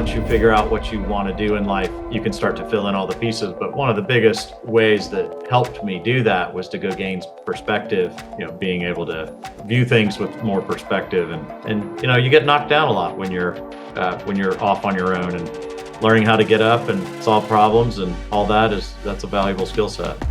once you figure out what you want to do in life, you can start to fill in all the pieces. But one of the biggest ways that helped me do that was to go gain perspective, being able to view things with more perspective. And you get knocked down a lot when you're off on your own, and learning how to get up and solve problems and all that's a valuable skill set.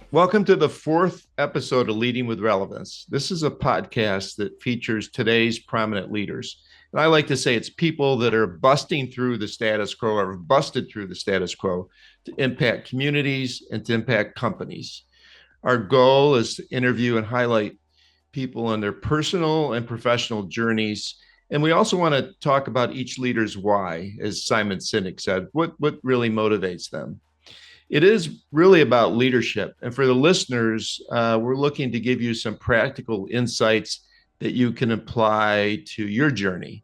Welcome to the fourth episode of Leading with Relevance. This is a podcast that features today's prominent leaders. And I like to say it's people that are busting through the status quo or have busted through the status quo to impact communities and to impact companies. Our goal is to interview and highlight people on their personal and professional journeys. And we also want to talk about each leader's why, as Simon Sinek said, what really motivates them. It is really about leadership. And for the listeners, we're looking to give you some practical insights that you can apply to your journey.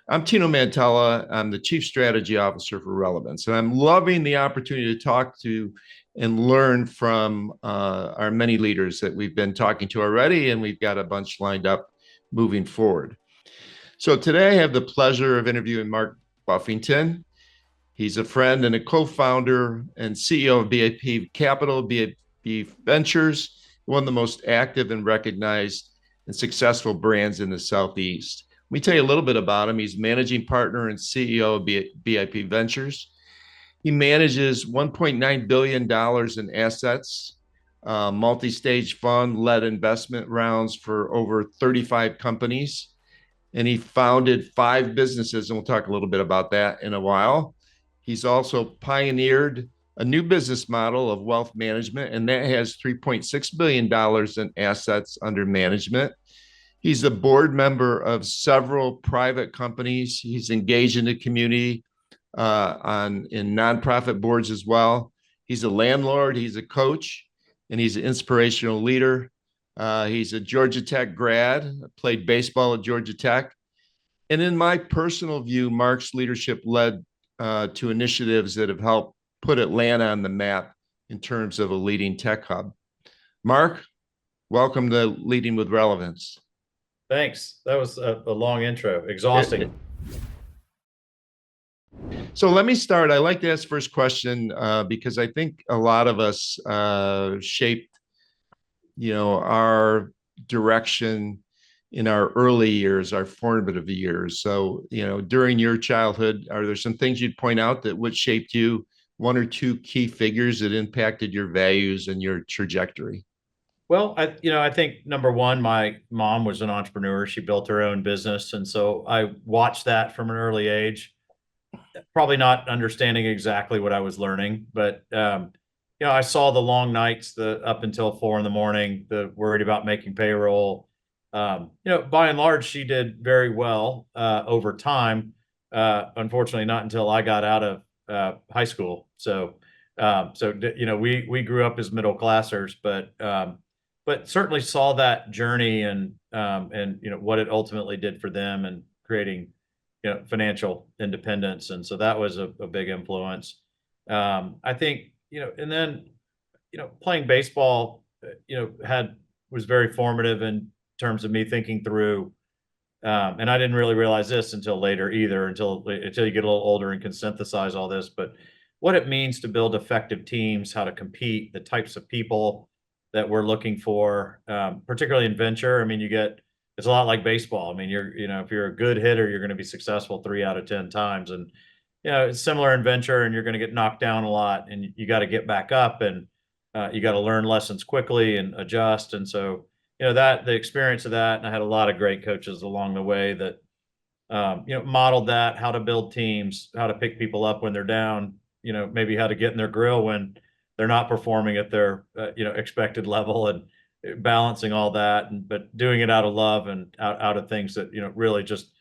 I'm Tino Mantella. I'm the Chief Strategy Officer for Relevance, and I'm loving the opportunity to talk to and learn from our many leaders that we've been talking to already, and we've got a bunch lined up moving forward. So today I have the pleasure of interviewing Mark Buffington. He's a friend and a co-founder and CEO of BIP Capital, BIP Ventures, one of the most active and recognized and successful brands in the Southeast. Let me tell you a little bit about him. He's managing partner and CEO of BIP Ventures. He manages $1.9 billion in assets, multi-stage fund, led investment rounds for over 35 companies. And he founded 5 businesses, and we'll talk a little bit about that in a while. He's also pioneered a new business model of wealth management, and that has $3.6 billion in assets under management. He's a board member of several private companies. He's engaged in the community in nonprofit boards as well. He's a landlord, he's a coach, and he's an inspirational leader. He's a Georgia Tech grad, played baseball at Georgia Tech. And in my personal view, Mark's leadership led to initiatives that have helped put Atlanta on the map in terms of a leading tech hub. Mark, welcome to Leading with Relevance. Thanks. That was a long intro. Exhausting. So let me start. I like to ask the first question because I think a lot of us shaped, our direction in our early years, our formative years. So, during your childhood, are there some things you'd point out that what shaped you, one or two key figures that impacted your values and your trajectory? Well, I think number one, my mom was an entrepreneur. She built her own business. And so I watched that from an early age, probably not understanding exactly what I was learning, but, I saw the long nights, up until 4 a.m, the worried about making payroll. By and large, she did very well over time. Unfortunately, not until I got out of high school. So we grew up as middle classers, but certainly saw that journey and what it ultimately did for them and creating financial independence. And so that was a big influence. I think and then playing baseball was very formative in terms of me thinking through, and I didn't really realize this until later either, until you get a little older and can synthesize all this, but what it means to build effective teams, how to compete, the types of people that we're looking for, particularly in venture. I mean, it's a lot like baseball. I mean, if you're a good hitter, you're going to be successful 3 out of 10 times. And, it's similar in venture, and you're going to get knocked down a lot, and you got to get back up, and you got to learn lessons quickly and adjust. And so, the experience of that, and I had a lot of great coaches along the way that, modeled that, how to build teams, how to pick people up when they're down, maybe how to get in their grill when they're not performing at their, expected level, and balancing all that, but doing it out of love and out of things that, really just,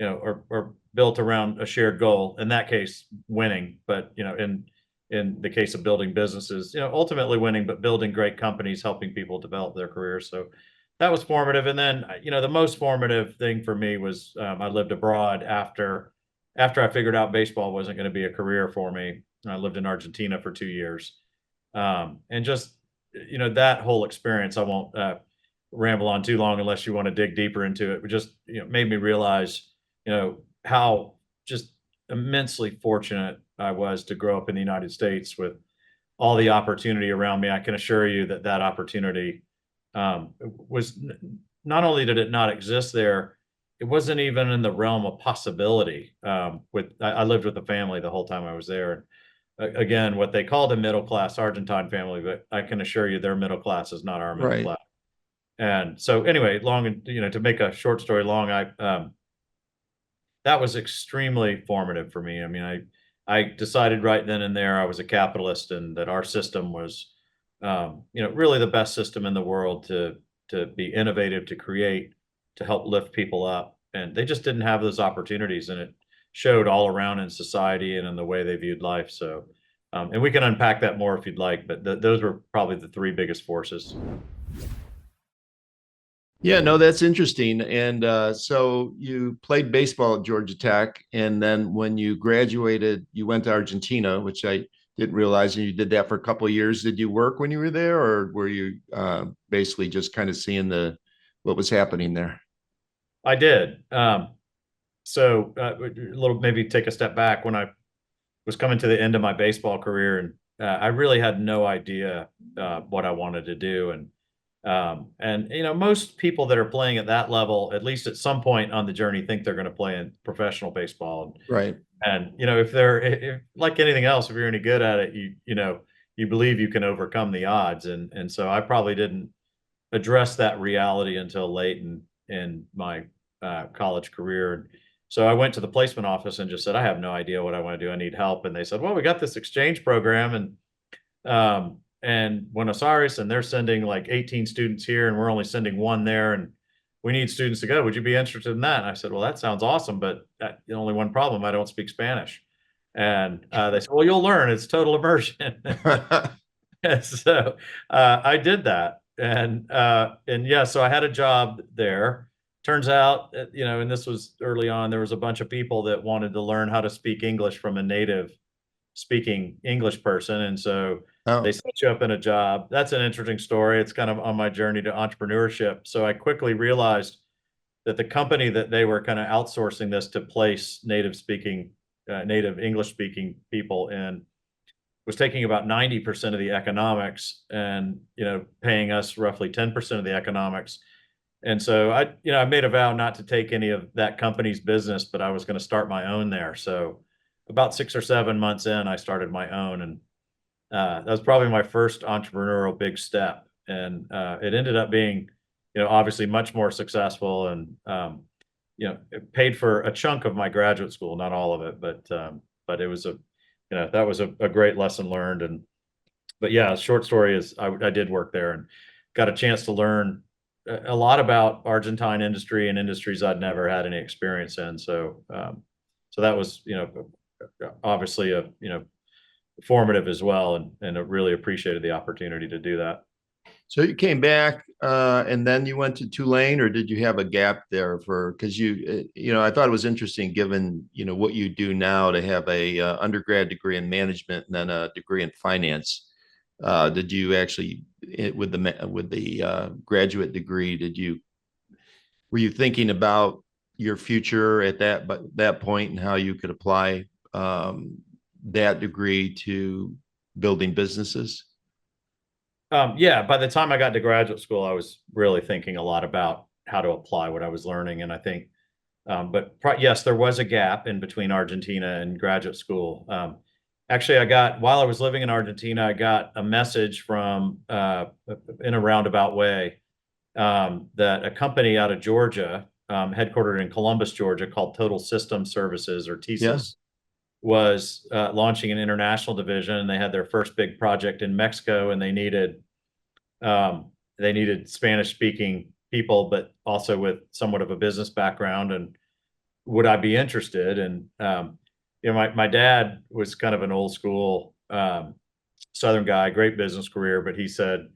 are built around a shared goal. In that case, winning, but, in the case of building businesses, ultimately winning, but building great companies, helping people develop their careers. So that was formative. And then, the most formative thing for me was I lived abroad after I figured out baseball wasn't going to be a career for me. I lived in Argentina for 2 years. And just, that whole experience, I won't ramble on too long unless you want to dig deeper into it. It just, made me realize, how just immensely fortunate I was to grow up in the United States with all the opportunity around me. I can assure you that that opportunity was not only did it not exist there, it wasn't even in the realm of possibility. I lived with a family the whole time I was there. Again, what they called a middle class Argentine family, but I can assure you their middle class is not our middle Right. class. And so anyway, long and to make a short story long, that was extremely formative for me. I mean, I decided right then and there I was a capitalist and that our system was, really the best system in the world to be innovative, to create, to help lift people up. And they just didn't have those opportunities, and it showed all around in society and in the way they viewed life. So, and we can unpack that more if you'd like, but those were probably the three biggest forces. Yeah, no, that's interesting. And so you played baseball at Georgia Tech, and then when you graduated, you went to Argentina, which I didn't realize. And you did that for a couple of years. Did you work when you were there, or were you basically just kind of seeing the what was happening there? I did. So a little maybe take a step back when I was coming to the end of my baseball career, and I really had no idea what I wanted to do. And most people that are playing at that level, at least at some point on the journey, think they're going to play in professional baseball. Right. And if like anything else, if you're any good at it, you believe you can overcome the odds. And so I probably didn't address that reality until late in my college career. And so I went to the placement office and just said, I have no idea what I want to do. I need help. And they said, well, we got this exchange program and Buenos Aires, and they're sending like 18 students here, and we're only sending one there. And we need students to go. Would you be interested in that? And I said, well, that sounds awesome, but only one problem. I don't speak Spanish. And they said, well, you'll learn. It's total immersion. And so I did that, and yeah, so I had a job there. Turns out, and this was early on, there was a bunch of people that wanted to learn how to speak English from a native speaking English person, and so Oh, they set you up in a job. That's an interesting story. It's kind of on my journey to entrepreneurship. So I quickly realized that the company that they were kind of outsourcing this to place native English speaking people in was taking about 90% of the economics and, paying us roughly 10% of the economics. And so I made a vow not to take any of that company's business, but I was going to start my own there. So about 6 or 7 months in, I started my own, and that was probably my first entrepreneurial big step. And it ended up being, obviously much more successful, and it paid for a chunk of my graduate school, not all of it, but it was that was a great lesson learned. And but yeah, short story is I did work there and got a chance to learn a lot about Argentine industry and industries I'd never had any experience in. So that was, obviously formative as well, and I really appreciated the opportunity to do that. so you came back and then you went to Tulane, or did you have a gap there for, because I thought it was interesting given, what you do now to have a undergrad degree in management and then a degree in finance. Did you actually, with the graduate degree, were you thinking about your future at that point and how you could apply that degree to building businesses? Yeah, by the time I got to graduate school, I was really thinking a lot about how to apply what I was learning. And I think, yes, there was a gap in between Argentina and graduate school. Actually, while I was living in Argentina, I got a message from, in a roundabout way, that a company out of Georgia, headquartered in Columbus, Georgia, called Total System Services, or Yeah. TSYS, was launching an international division. They had their first big project in Mexico, and they needed Spanish speaking people, but also with somewhat of a business background. And would I be interested? And my dad was kind of an old school Southern guy, great business career, but he said,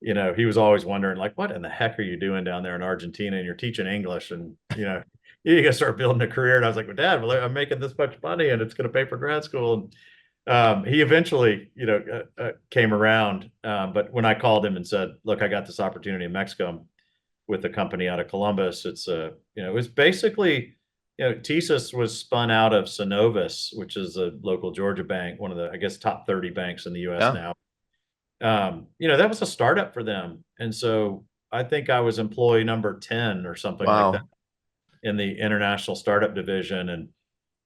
he was always wondering, like, what in the heck are you doing down there in Argentina? And you're teaching English, and you got to start building a career. And I was like, well, Dad, well, I'm making this much money, and it's going to pay for grad school. And he eventually, came around. But when I called him and said, look, I got this opportunity in Mexico, with a company out of Columbus. It's it was basically, TSYS was spun out of Synovus, which is a local Georgia bank, one of the, I guess, top 30 banks in the US Yeah. now. That was a startup for them. And so I think I was employee number 10 or something like that Wow. in the international startup division. And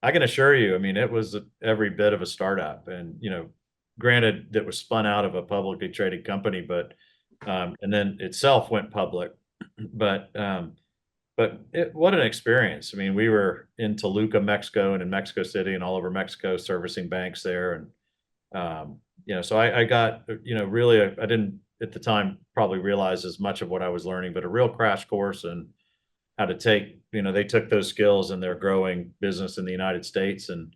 I can assure you, I mean, it was every bit of a startup. And, granted, that was spun out of a publicly traded company, but, and then itself went public. But what an experience. I mean, we were in Toluca, Mexico, and in Mexico City and all over Mexico servicing banks there. And, so I got, really, I didn't at the time probably realize as much of what I was learning, but a real crash course in how to take, they took those skills in their growing business in the United States and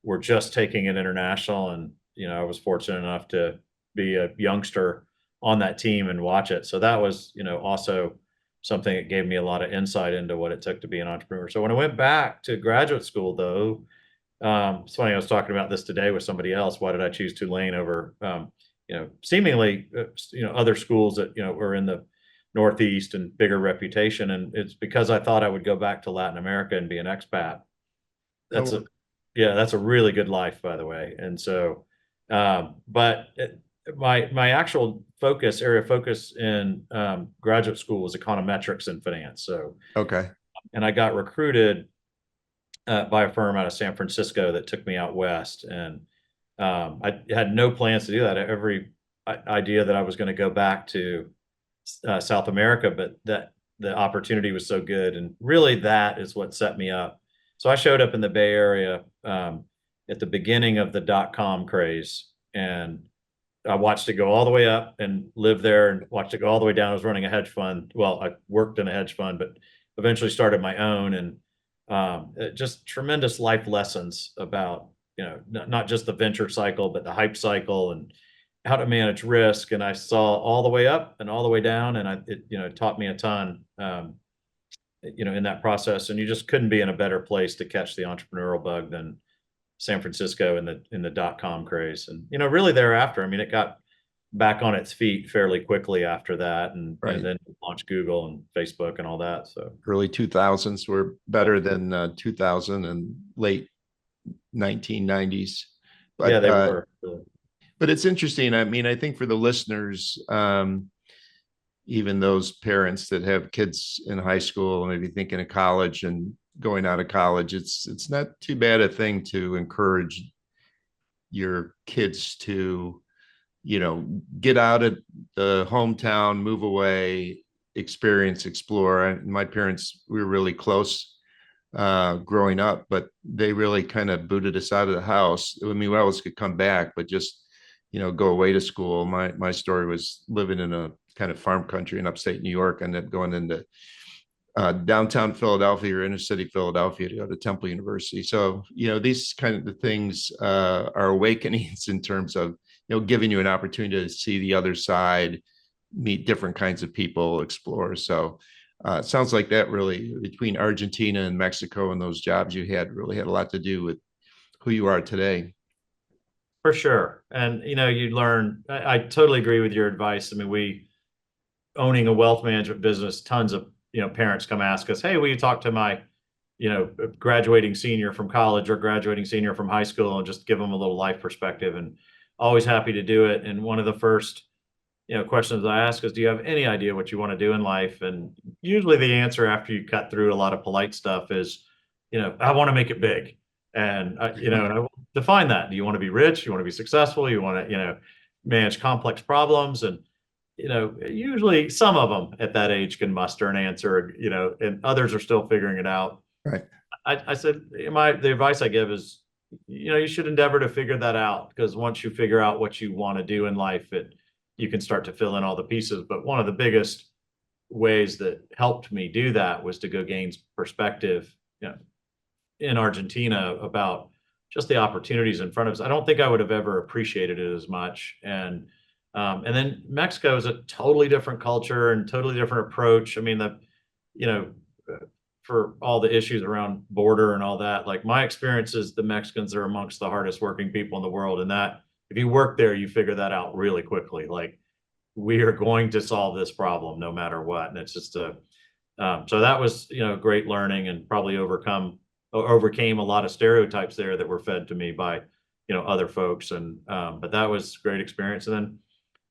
were just taking it international. And, I was fortunate enough to be a youngster on that team and watch it. So that was, also something that gave me a lot of insight into what it took to be an entrepreneur. So when I went back to graduate school, though, it's funny, I was talking about this today with somebody else. Why did I choose Tulane over, seemingly, other schools that, were in the Northeast and bigger reputation? And it's because I thought I would go back to Latin America and be an expat. That's Oh, a, yeah, that's a really good life, by the way. And so, my actual area of focus in graduate school was econometrics and finance. So, okay. and I got recruited by a firm out of San Francisco that took me out west. And I had no plans to do that. Every idea that I was going to go back to South America, but that the opportunity was so good. And really, that is what set me up. So I showed up in the Bay Area at the beginning of the dot-com craze, and I watched it go all the way up and lived there and watched it go all the way down. I was running a hedge fund. Well, I worked in a hedge fund, but eventually started my own. And just tremendous life lessons about, not just the venture cycle, but the hype cycle and how to manage risk. And I saw all the way up and all the way down. And it taught me a ton, in that process. And you just couldn't be in a better place to catch the entrepreneurial bug than San Francisco in the dot-com craze. And, really thereafter, I mean, it got back on its feet fairly quickly after that. And, Right. then launched Google and Facebook and all that. So Early 2000s were better than 2000 and late 1990s. yeah, But they were. it's interesting. I mean, I think for the listeners, even those parents that have kids in high school, maybe thinking of college and going out of college, it's not too bad a thing to encourage your kids to, get out of the hometown, move away, experience, explore. My parents, we were really close growing up, but they really kind of booted us out of the house. I mean, we always could come back, but just, go away to school. My story was living in a kind of farm country in upstate New York, and then going into downtown Philadelphia or inner city Philadelphia to go to Temple University. So, these kind of the things are awakenings in terms of, giving you an opportunity to see the other side, meet different kinds of people, explore. So it sounds like that really, between Argentina and Mexico and those jobs you had, really had a lot to do with who you are today. For sure. And, you learn, I totally agree with your advice. I mean, owning a wealth management business, tons of, parents come ask us, hey, will you talk to my, graduating senior from college or graduating senior from high school, and just give them a little life perspective. And always happy to do it. And one of the first, questions I ask is, do you have any idea what you want to do in life? And usually the answer, after you cut through a lot of polite stuff, is, I want to make it big. And, and I will define that. Do you want to be rich? You want to be successful? You want to, manage complex problems? And, usually some of them at that age can muster an answer, and others are still figuring it out. Right. I said, the advice I give is, you should endeavor to figure that out, because once you figure out what you want to do in life, you can start to fill in all the pieces. But one of the biggest ways that helped me do that was to go gain perspective, in Argentina about just the opportunities in front of us. I don't think I would have ever appreciated it as much. And then Mexico is a totally different culture and totally different approach. I mean, you know, for all the issues around border and all that, like, my experience is the Mexicans are amongst the hardest working people in the world. And that, if you work there, you figure that out really quickly. Like, we are going to solve this problem no matter what. And it's just so that was, great learning, and probably overcame a lot of stereotypes there that were fed to me by, other folks. And, but that was great experience. And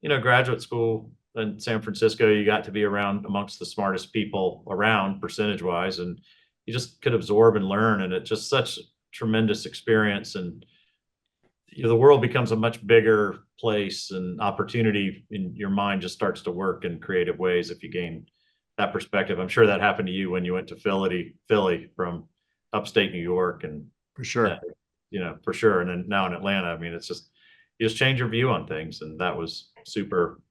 then, graduate school in San Francisco, you got to be around amongst the smartest people around percentage wise, and you just could absorb and learn. And it's just such tremendous experience. And the world becomes a much bigger place, and opportunity in your mind just starts to work in creative ways if you gain that perspective. I'm sure that happened to you when you went to Philly from upstate New York, and For sure. for sure. And then now in Atlanta, I mean, it's just, you just change your view on things. And that was super,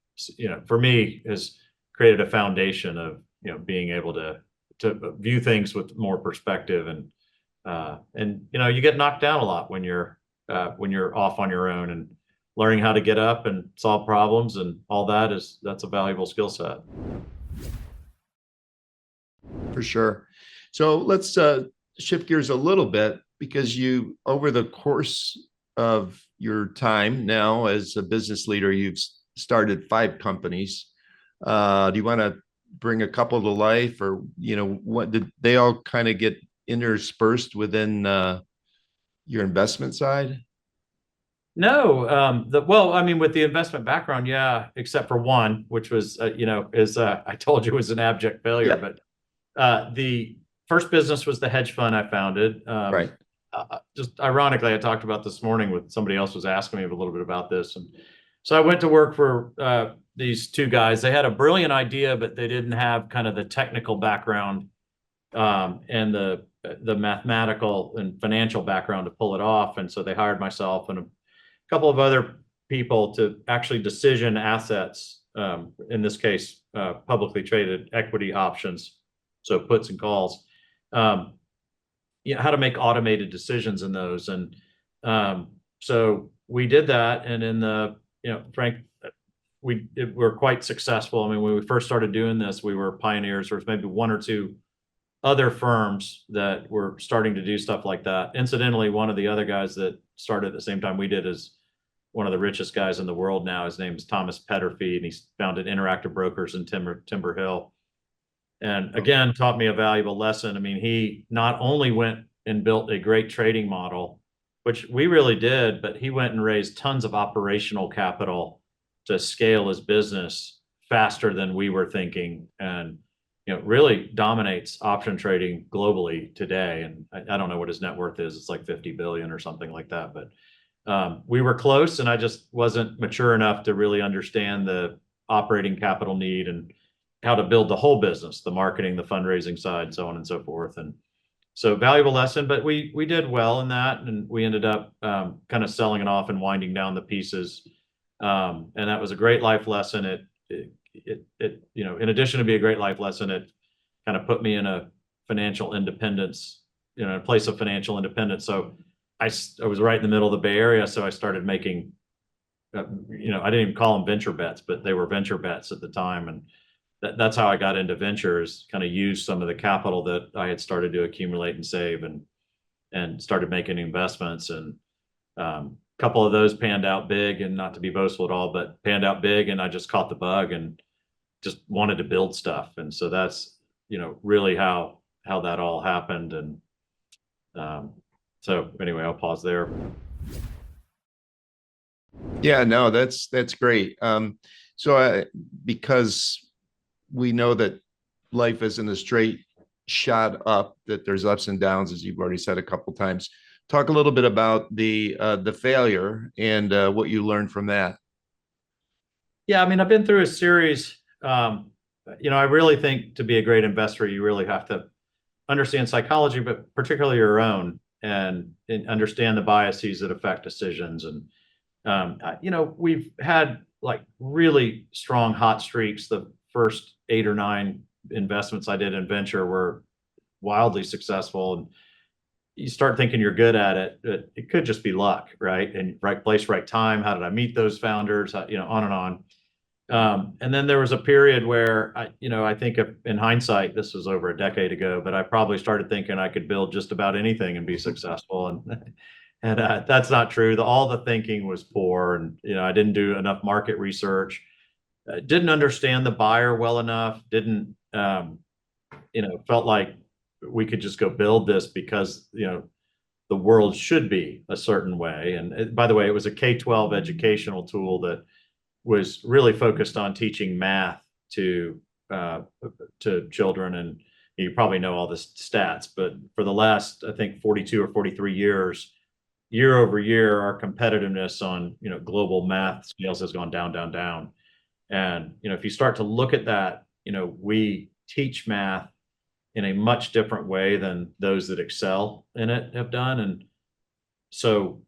for me, has created a foundation of, being able to view things with more perspective. And you get knocked down a lot when you're off on your own, and learning how to get up and solve problems and all that's a valuable skill set. For sure. So let's shift gears a little bit, because you, over the course of your time now as a business leader, you've started 5 companies. Do you want to bring a couple to life, or what did they all kind of get interspersed within your investment side? No, well, I mean, with the investment background, yeah, except for one, which was, I told you, was an abject failure. Yeah. But the first business was the hedge fund I founded. Right. Just ironically, I talked about this morning with somebody else was asking me a little bit about this. And so I went to work for these 2 guys. They had a brilliant idea, but they didn't have kind of the technical background, and the mathematical and financial background to pull it off. And so they hired myself and a couple of other people to actually decision assets, in this case, publicly traded equity options, so puts and calls, how to make automated decisions in those. And so we did that. And in Frank, we're quite successful. I mean, when we first started doing this, we were pioneers. There was maybe 1 or 2 other firms that were starting to do stuff like that. Incidentally, one of the other guys that started at the same time we did is one of the richest guys in the world now. His name is Thomas Petterfee, and he's founded Interactive Brokers in Timber Hill. And again, taught me a valuable lesson. I mean, he not only went and built a great trading model, which we really did, but he went and raised tons of operational capital to scale his business faster than we were thinking. And really dominates option trading globally today. And I don't know what his net worth is. It's like 50 billion or something like that. But we were close, and I just wasn't mature enough to really understand the operating capital need and how to build the whole business, the marketing, the fundraising side, so on and so forth. And so valuable lesson, but we did well in that, and we ended up kind of selling it off and winding down the pieces. And that was a great life lesson. In addition to be a great life lesson, it kind of put me in a financial independence, a place of financial independence. So I was right in the middle of the Bay Area. So I started making, I didn't even call them venture bets, but they were venture bets at the time. And that's how I got into ventures, kind of used some of the capital that I had started to accumulate and save, and started making investments. And a couple of those panned out big, and not to be boastful at all, but panned out big. And I just caught the bug and just wanted to build stuff. And so that's, really how that all happened. And so anyway, I'll pause there. Yeah, no, that's great. So because we know that life isn't a straight shot up, that there's ups and downs, as you've already said a couple times. Talk a little bit about the failure and what you learned from that. Yeah, I mean, I've been through a series. I really think to be a great investor, you really have to understand psychology, but particularly your own, and understand the biases that affect decisions. And we've had like really strong hot streaks. The first 8 or 9 investments I did in venture were wildly successful, and you start thinking you're good at it. It could just be luck, right? And right place, right time. How did I meet those founders? On and on. And then there was a period where I think in hindsight, this was over a decade ago, but I probably started thinking I could build just about anything and be successful. And that's not true. All the thinking was poor, and I didn't do enough market research. didn't understand the buyer well enough, didn't, felt like we could just go build this because, the world should be a certain way. And by the way, it was a K-12 educational tool that was really focused on teaching math uh, to children. And you probably know all the stats, but for the last, I think, 42 or 43 years, year over year, our competitiveness on, global math scales has gone down, down, down. And, if you start to look at that, we teach math in a much different way than those that excel in it have done. And so,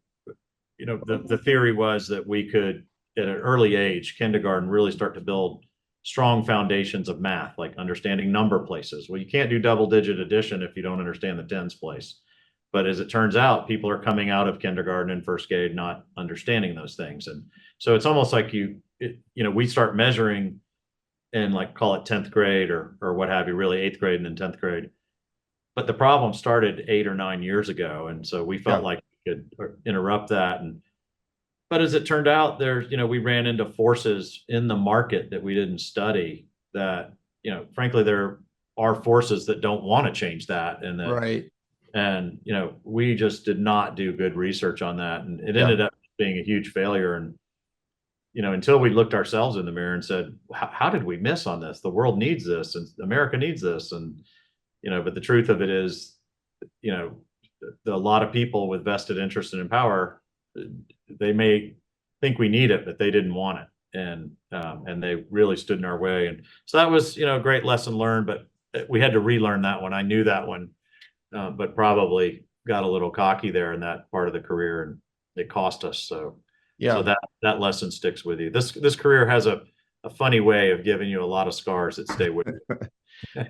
the theory was that we could, at an early age, kindergarten, really start to build strong foundations of math, like understanding number places. Well, you can't do double digit addition if you don't understand the tens place. But as it turns out, people are coming out of kindergarten and first grade not understanding those things. And so it's almost like we start measuring in, like, call it 10th grade or what have you, really 8th grade and then 10th grade. But the problem started 8 or 9 years ago. And so we felt Yeah. like we could interrupt that. But as it turned out, we ran into forces in the market that we didn't study that, frankly, there are forces that don't want to change that. Right. And, we just did not do good research on that. And it Yeah. ended up being a huge failure. And, until we looked ourselves in the mirror and said, how did we miss on this? The world needs this and America needs this. And, but the truth of it is, you know, a lot of people with vested interest and in power, they may think we need it, but they didn't want it. And they really stood in our way. And so that was, a great lesson learned, but we had to relearn that one. I knew that one, but probably got a little cocky there in that part of the career, and it cost us. So Yeah. that lesson sticks with you. This career has a funny way of giving you a lot of scars that stay with you.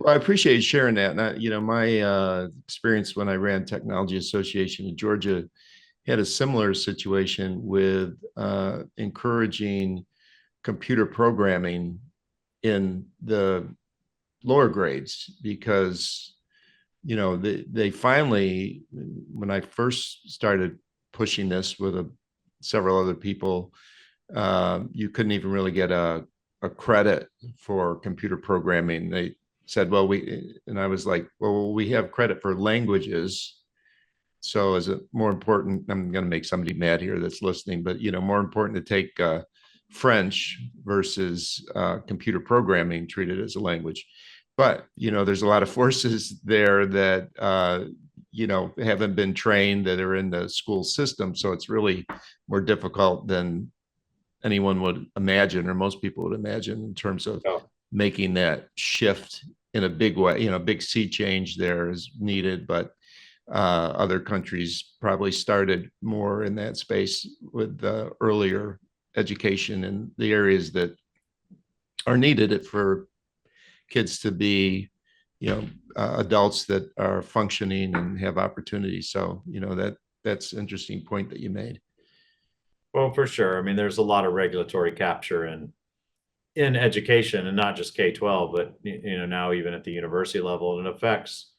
Well, I appreciate you sharing that. And my experience when I ran Technology Association in Georgia had a similar situation with encouraging computer programming in the lower grades because they finally, when I first started pushing this with several other people, you couldn't even really get a credit for computer programming. They said, well, and I was like, well, we have credit for languages. So is it more important? I'm going to make somebody mad here that's listening, but more important to take French versus computer programming treated as a language. But there's a lot of forces there that haven't been trained, that are in the school system. So it's really more difficult than anyone would imagine, or most people would imagine, in terms of making that shift in a big way. Big sea change there is needed, but other countries probably started more in that space with earlier education in the areas that are needed for kids to be, adults that are functioning and have opportunities. So, that's an interesting point that you made. Well, for sure. I mean, there's a lot of regulatory capture in education, and not just K-12, but now even at the university level, and it affects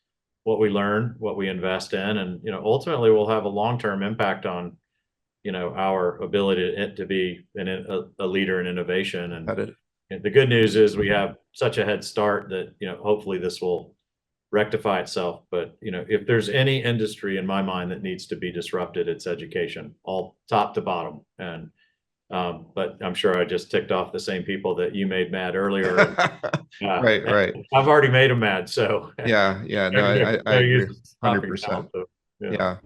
what we learn, what we invest in, and ultimately will have a long-term impact on our ability to be a leader in innovation. And the good news is we have such a head start that hopefully this will rectify itself. But if there's any industry in my mind that needs to be disrupted, it's education, all top to bottom. And but I'm sure I just ticked off the same people that you made mad earlier. Right. I've already made them mad. So yeah. No, I agree. 100%. Yeah.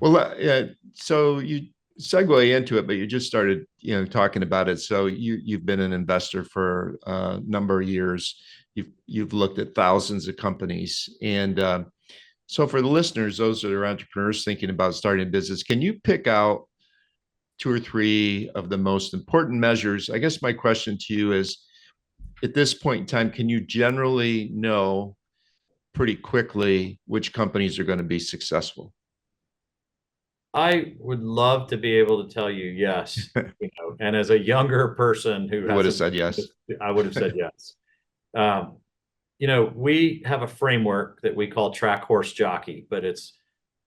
Well, so you segue into it, but you just started, talking about it. So you've been an investor for a number of years. You've looked at thousands of companies, and so for the listeners, those that are entrepreneurs thinking about starting a business, can you pick out 2 or 3 of the most important measures? I guess my question to you is, at this point in time, can you generally know pretty quickly which companies are going to be successful? I would love to be able to tell you yes, and as a younger person who would have hasn't, said yes. I would have said yes. We have a framework that we call track horse jockey, but it's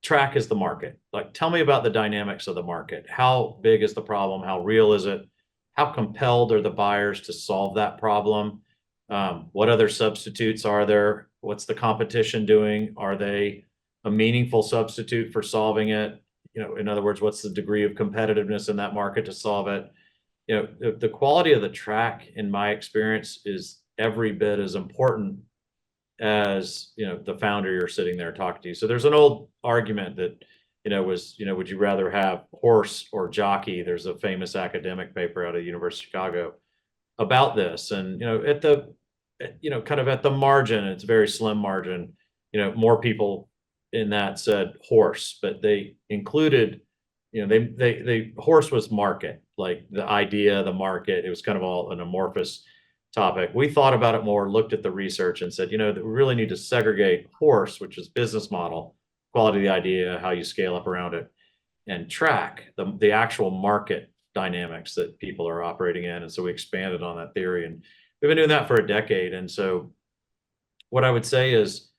track is the market. Like, tell me about the dynamics of the market. How big is the problem? How real is it? How compelled are the buyers to solve that problem? What other substitutes are there? What's the competition doing? Are they a meaningful substitute for solving it? In other words, what's the degree of competitiveness in that market to solve it? The quality of the track, in my experience, is every bit as important as the founder you're sitting there talking to. So there's an old argument that would you rather have horse or jockey? There's a famous academic paper out of the University of Chicago about this, and at the kind of at the margin, it's a very slim margin, more people in that said horse, but they included, they horse was market, like the idea, the market. It was kind of all an amorphous topic. We thought about it more, looked at the research, and said, that we really need to segregate horse, which is business model, quality of the idea, how you scale up around it, and track the actual market dynamics that people are operating in. And so we expanded on that theory, and we've been doing that for a decade. And so what I would say is,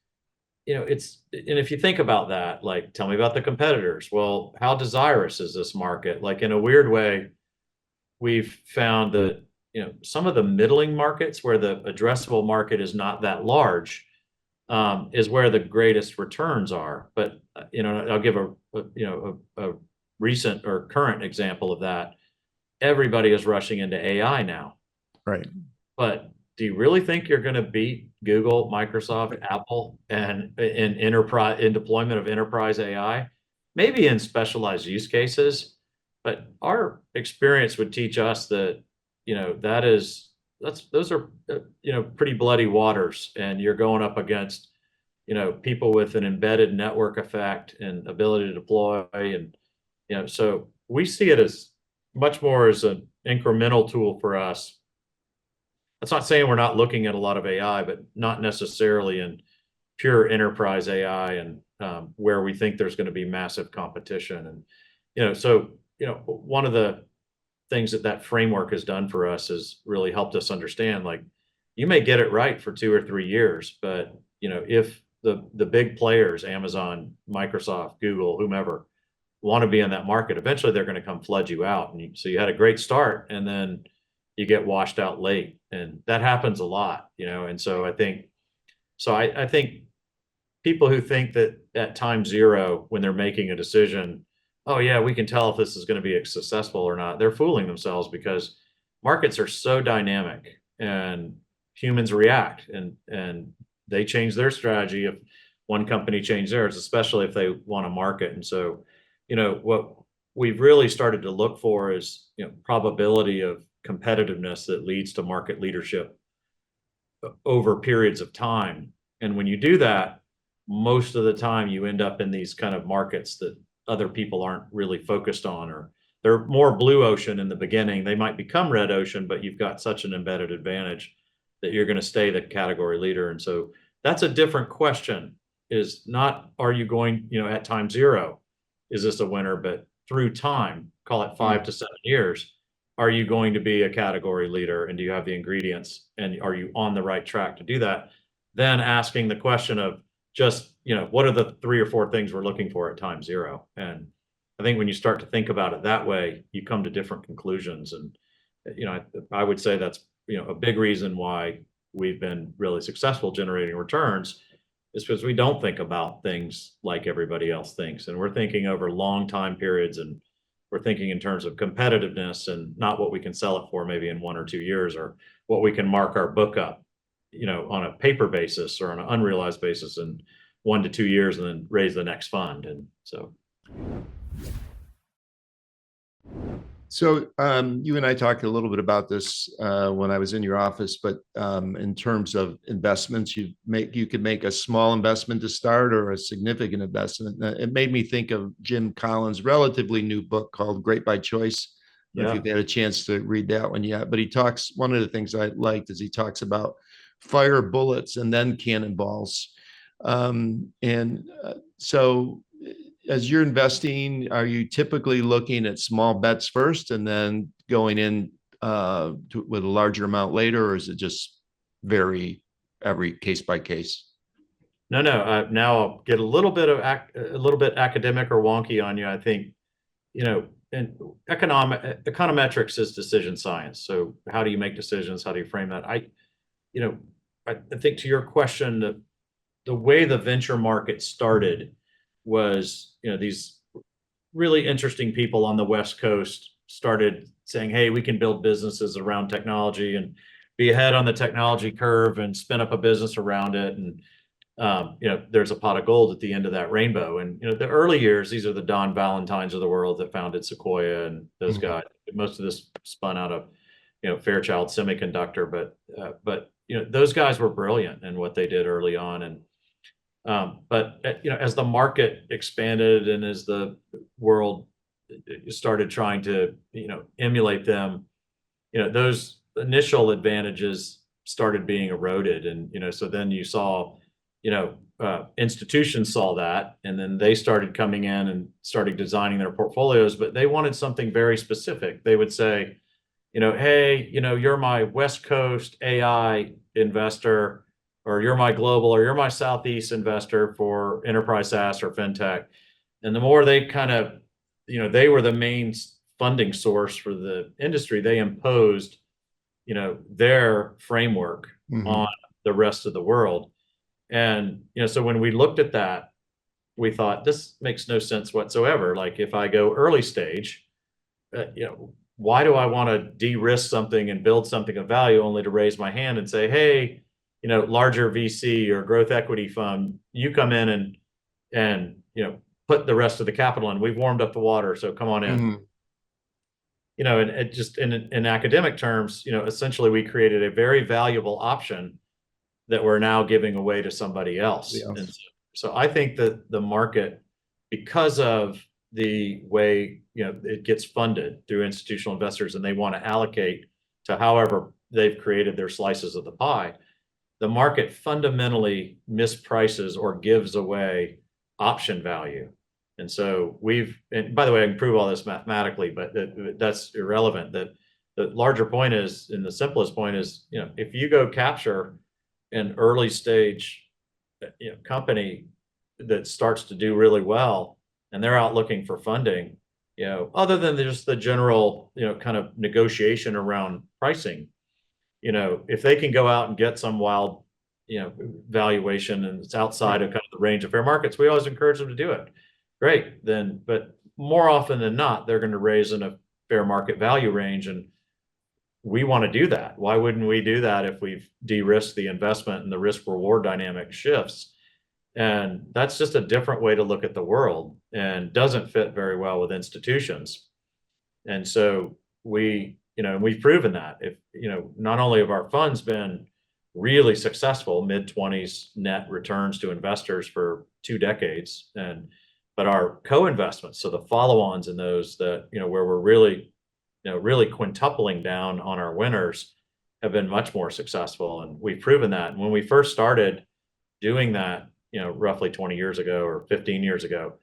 and if you think about that, like, tell me about the competitors. Well, how desirous is this market? Like, in a weird way, we've found that, some of the middling markets where the addressable market is not that large, is where the greatest returns are. But, I'll give a recent or current example of that. Everybody is rushing into AI now. Right. But do you really think you're going to beat Google, Microsoft, Apple, and in deployment of enterprise AI? Maybe in specialized use cases, but our experience would teach us that those are pretty bloody waters, and you're going up against people with an embedded network effect and ability to deploy, and so we see it as much more as an incremental tool for us. That's not saying we're not looking at a lot of AI, but not necessarily in pure enterprise AI, and where we think there's going to be massive competition. And so one of the things that framework has done for us is really helped us understand, like, you may get it right for 2 or 3 years, but if the big players, Amazon, Microsoft, Google, whomever, want to be in that market, eventually they're going to come flood you out. And so you had a great start, and then you get washed out late, and that happens a lot, And so I think people who think that at time zero, when they're making a decision, oh yeah, we can tell if this is going to be successful or not, they're fooling themselves, because markets are so dynamic, and humans react, and they change their strategy if one company changes theirs, especially if they want to market. And so, what we've really started to look for is, probability of competitiveness that leads to market leadership over periods of time. And when you do that, most of the time you end up in these kind of markets that other people aren't really focused on, or they're more blue ocean in the beginning. They might become red ocean, but you've got such an embedded advantage that you're going to stay the category leader. And so that's a different question, is not, are you going, at time zero, is this a winner, but through time, call it 5 to 7 years, are you going to be a category leader, and do you have the ingredients, and are you on the right track to do that? Then asking the question of just, what are the 3 or 4 things we're looking for at time zero? And I think when you start to think about it that way, you come to different conclusions. And, I would say that's, a big reason why we've been really successful generating returns, is because we don't think about things like everybody else thinks. And we're thinking over long time periods, and we're thinking in terms of competitiveness, and not what we can sell it for maybe in 1 or 2 years, or what we can mark our book up, on a paper basis or on an unrealized basis in 1 to 2 years, and then raise the next fund. And so. So you and I talked a little bit about this when I was in your office, but in terms of investments, you could make a small investment to start, or a significant investment. It made me think of Jim Collins' relatively new book called Great by Choice. If you've had a chance to read that one yet, but one of the things I liked is he talks about fire bullets and then cannonballs. So as you're investing, are you typically looking at small bets first and then going in with a larger amount later, or is it just vary every case by case? No, no. Now I'll get a little bit of a little bit academic or wonky on you. I think, and econometrics is decision science. So how do you make decisions? How do you frame that? You know, I think to your question, the way the venture market started was, these really interesting people on the West Coast started saying, hey, we can build businesses around technology and be ahead on the technology curve and spin up a business around it. And there's a pot of gold at the end of that rainbow. And the early years, these are the Don Valentines of the world that founded Sequoia and those Mhm. guys. Most of this spun out of Fairchild Semiconductor, but those guys were brilliant in what they did early on. And but as the market expanded and as the world started trying to emulate them, those initial advantages started being eroded. And so then you saw institutions saw that, and then they started coming in and started designing their portfolios, but they wanted something very specific. They would say, hey, you're my West Coast AI investor, or you're my global, or you're my Southeast investor for enterprise SaaS or fintech. And the more they kind of, they were the main funding source for the industry, they imposed, their framework on Mhm. the rest of the world. And, so when we looked at that, we thought this makes no sense whatsoever. Like if I go early stage, why do I want to de-risk something and build something of value only to raise my hand and say, hey, larger VC or growth equity fund, you come in and put the rest of the capital in. We've warmed up the water, so come on in. Mhm. And it just in academic terms, essentially we created a very valuable option that we're now giving away to somebody else. And Yes. so I think that the market, because of the way it gets funded through institutional investors, and they want to allocate to however they've created their slices of the pie, the market fundamentally misprices or gives away option value. And so and by the way, I can prove all this mathematically, but that's irrelevant. That the larger point is, and the simplest point is, if you go capture an early stage company that starts to do really well and they're out looking for funding, other than just the general, kind of negotiation around pricing, if they can go out and get some wild, valuation and it's outside of kind of the range of fair markets, we always encourage them to do it. Great, then, but more often than not, they're going to raise in a fair market value range. And we want to do that. Why wouldn't we do that if we've de-risked the investment and the risk reward dynamic shifts? And that's just a different way to look at the world and doesn't fit very well with institutions. And so we've proven that if, not only have our funds been really successful, mid-20s net returns to investors for 2 decades, but our co-investments, so the follow-ons in those that, where we're really, really quintupling down on our winners, have been much more successful. And we've proven that. And when we first started doing that, roughly 20 years ago or 15 years ago,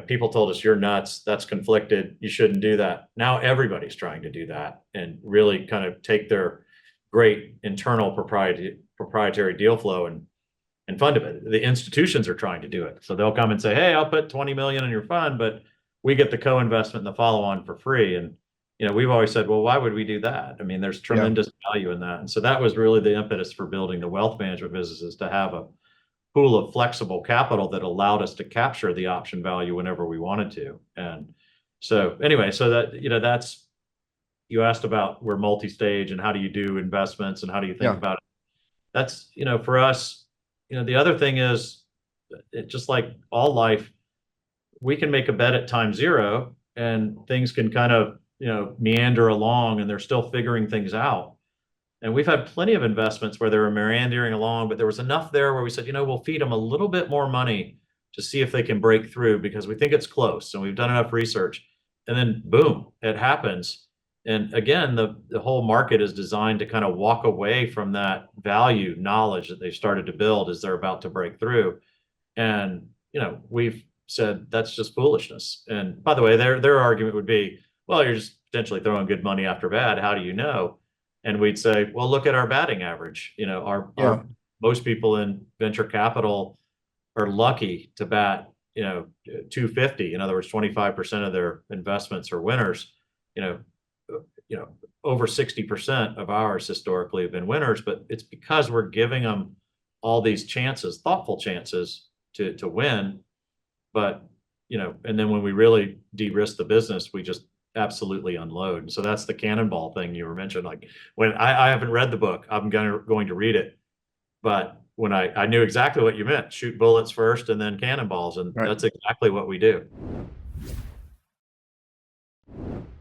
people told us, you're nuts, that's conflicted, you shouldn't do that. Now everybody's trying to do that and really kind of take their great internal proprietary deal flow and fund it. The institutions are trying to do it. So they'll come and say, hey, I'll put 20 million in your fund, but we get the co-investment and the follow-on for free. And we've always said, well, why would we do that? I mean, there's Yeah. tremendous value in that. And so that was really the impetus for building the wealth management businesses, to have a pool of flexible capital that allowed us to capture the option value whenever we wanted to. And so anyway, so that, that's, you asked about, we're multi-stage and how do you do investments and how do you think Yeah. about it? That's, for us, the other thing is, it just like all life, we can make a bet at time zero and things can kind of, meander along and they're still figuring things out. And we've had plenty of investments where they were meandering along, but there was enough there where we said, we'll feed them a little bit more money to see if they can break through because we think it's close and we've done enough research. And then boom, it happens. And again, the whole market is designed to kind of walk away from that value knowledge that they've started to build as they're about to break through. And, we've said that's just foolishness. And by the way, their argument would be, well, you're just potentially throwing good money after bad. How do you know? And we'd say, well, look at our batting average. Our Yeah. most people in venture capital are lucky to bat, 250. In other words, 25% of their investments are winners. You know, over 60% of ours historically have been winners, but it's because we're giving them all these chances, thoughtful chances to win. But, and then when we really de-risk the business, we just absolutely unload. And so that's the cannonball thing you were mentioning. Like when I haven't read the book, I'm going to read it. But when I knew exactly what you meant, shoot bullets first and then cannonballs. And Right. that's exactly what we do.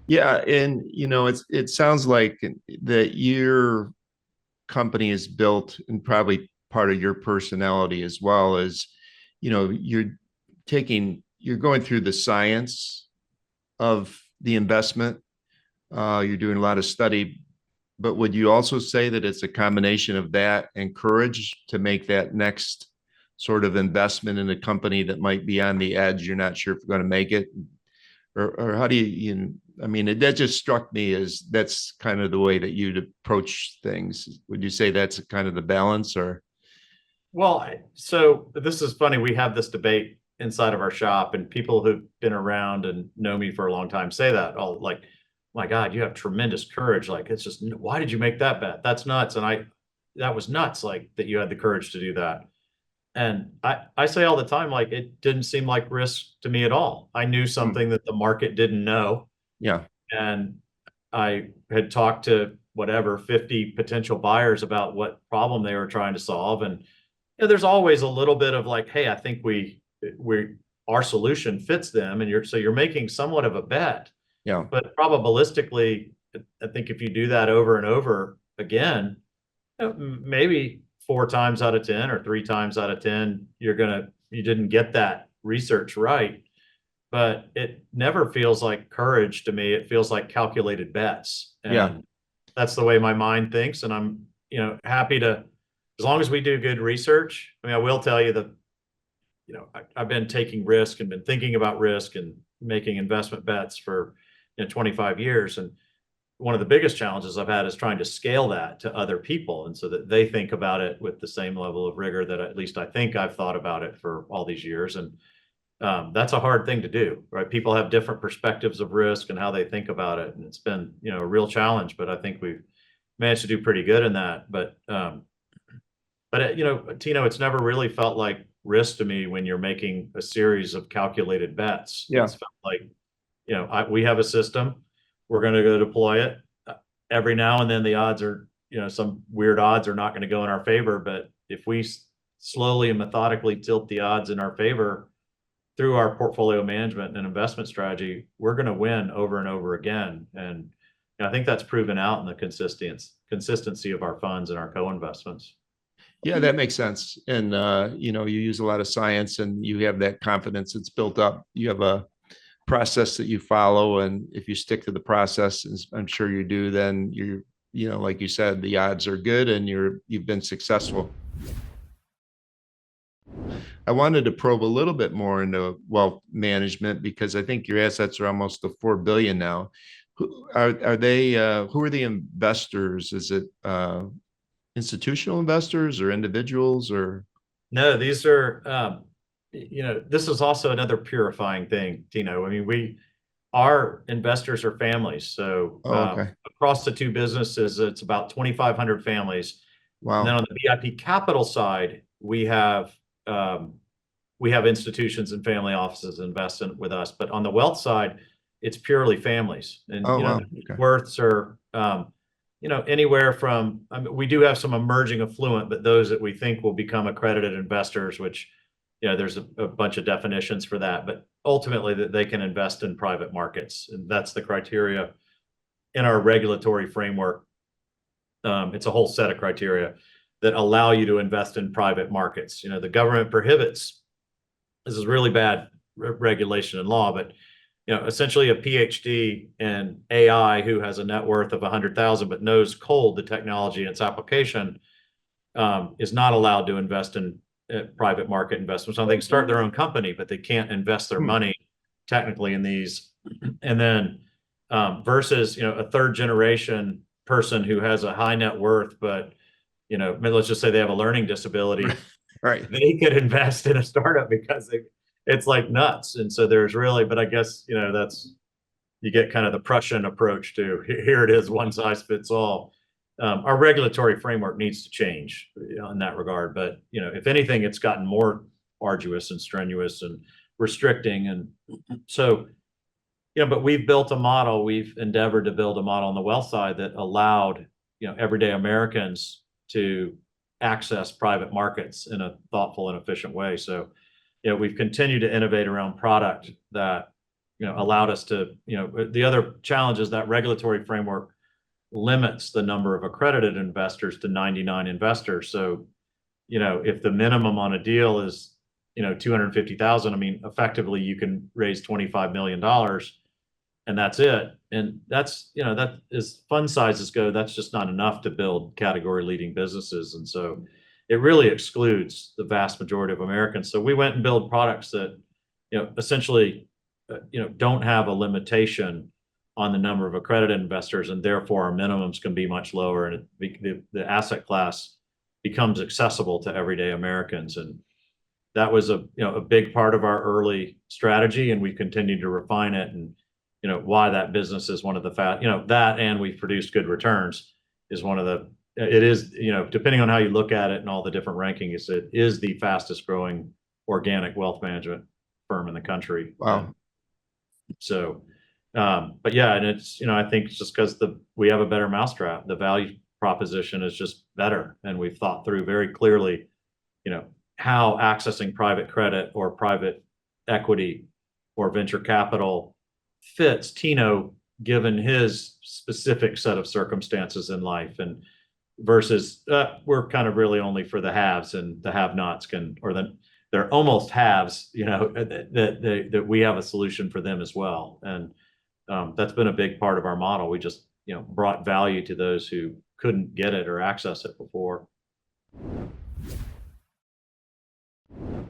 Yeah, and it sounds like that your company is built, and probably part of your personality as well, as you're going through the science of the investment. You're doing a lot of study, but would you also say that it's a combination of that and courage to make that next sort of investment in a company that might be on the edge? You're not sure if you're going to make it, or how do I mean, that just struck me as that's kind of the way that you'd approach things. Would you say that's kind of the balance, or? Well, so this is funny. We have this debate inside of our shop, and people who've been around and know me for a long time say that. Oh, like, my God, you have tremendous courage. Like, it's just, why did you make that bet? That's nuts. And that was nuts, like, that you had the courage to do that. And I say all the time, like, it didn't seem like risk to me at all. I knew something that the market didn't know. Yeah. And I had talked to whatever 50 potential buyers about what problem they were trying to solve. And there's always a little bit of like, hey, I think our solution fits them, and you're making somewhat of a bet. Yeah. But probabilistically, I think if you do that over and over again, maybe 4 times out of 10 or 3 times out of 10, you didn't get that research right. But it never feels like courage to me. It feels like calculated bets. And that's the way my mind thinks. And I'm, happy to, as long as we do good research. I mean, I will tell you that, I've been taking risk and been thinking about risk and making investment bets for 25 years. And one of the biggest challenges I've had is trying to scale that to other people, and so that they think about it with the same level of rigor that at least I think I've thought about it for all these years. And that's a hard thing to do, right? People have different perspectives of risk and how they think about it, and it's been a real challenge. But I think we've managed to do pretty good in that. But Tino, it's never really felt like risk to me when you're making a series of calculated bets. Yeah. It's felt like, we have a system, we're going to go deploy it. Every now and then the odds are, some weird odds are not going to go in our favor. But if we slowly and methodically tilt the odds in our favor through our portfolio management and investment strategy, we're going to win over and over again. And I think that's proven out in the consistency of our funds and our co-investments. Yeah, that makes sense. And you use a lot of science, and you have that confidence that's built up. You have a process that you follow, and if you stick to the process, as I'm sure you do, then like you said, the odds are good and you've been successful. I wanted to probe a little bit more into wealth management, because I think your assets are almost to 4 billion now. Who are they? Who are the investors? Is it institutional investors or individuals, or? No, these are, this is also another purifying thing, Tino. I mean, our investors are families. So Okay. across the two businesses, it's about 2,500 families. Wow. And then on the BIP Capital side, we have institutions and family offices invest with us. But on the wealth side, it's purely families. And wow. the worths are anywhere from, we do have some emerging affluent, but those that we think will become accredited investors, which, there's a bunch of definitions for that, but ultimately that they can invest in private markets. And that's the criteria in our regulatory framework. It's a whole set of criteria that allow you to invest in private markets. The government prohibits, this is really bad regulation and law, but essentially a PhD in AI who has a net worth of 100,000 but knows cold the technology and its application is not allowed to invest in private market investments. So they can start their own company, but they can't invest their money technically in these. And then versus a third generation person who has a high net worth, but let's just say they have a learning disability. Right. they could invest in a startup because it's like nuts. And so there's really, but I guess, that's, you get kind of the Prussian approach to here it is, one size fits all. Our regulatory framework needs to change in that regard. But, if anything, it's gotten more arduous and strenuous and restricting. And so, but we've built a model, we've endeavored to build a model on the wealth side that allowed, everyday Americans to access private markets in a thoughtful and efficient way. So, we've continued to innovate around product that, allowed us to, the other challenge is that regulatory framework limits the number of accredited investors to 99 investors. So, if the minimum on a deal is, 250,000, I mean, effectively you can raise $25 million and that's it. And that's, that as fund sizes go, that's just not enough to build category leading businesses. And so it really excludes the vast majority of Americans. So we went and build products that, essentially, don't have a limitation on the number of accredited investors, and therefore our minimums can be much lower, and the asset class becomes accessible to everyday Americans. And that was a big part of our early strategy, and we continued to refine it. And why that business is one of the that, and we've produced good returns, is one of the, it is, depending on how you look at it and all the different rankings, it is the fastest growing organic wealth management firm in the country. Wow. So, but yeah, and it's, I think it's just because we have a better mousetrap. The value proposition is just better. And we've thought through very clearly, how accessing private credit or private equity or venture capital fits Tino, given his specific set of circumstances in life, and versus we're kind of really only for the haves, and the have-nots they're almost haves, that we have a solution for them as well. And that's been a big part of our model. We just, brought value to those who couldn't get it or access it before.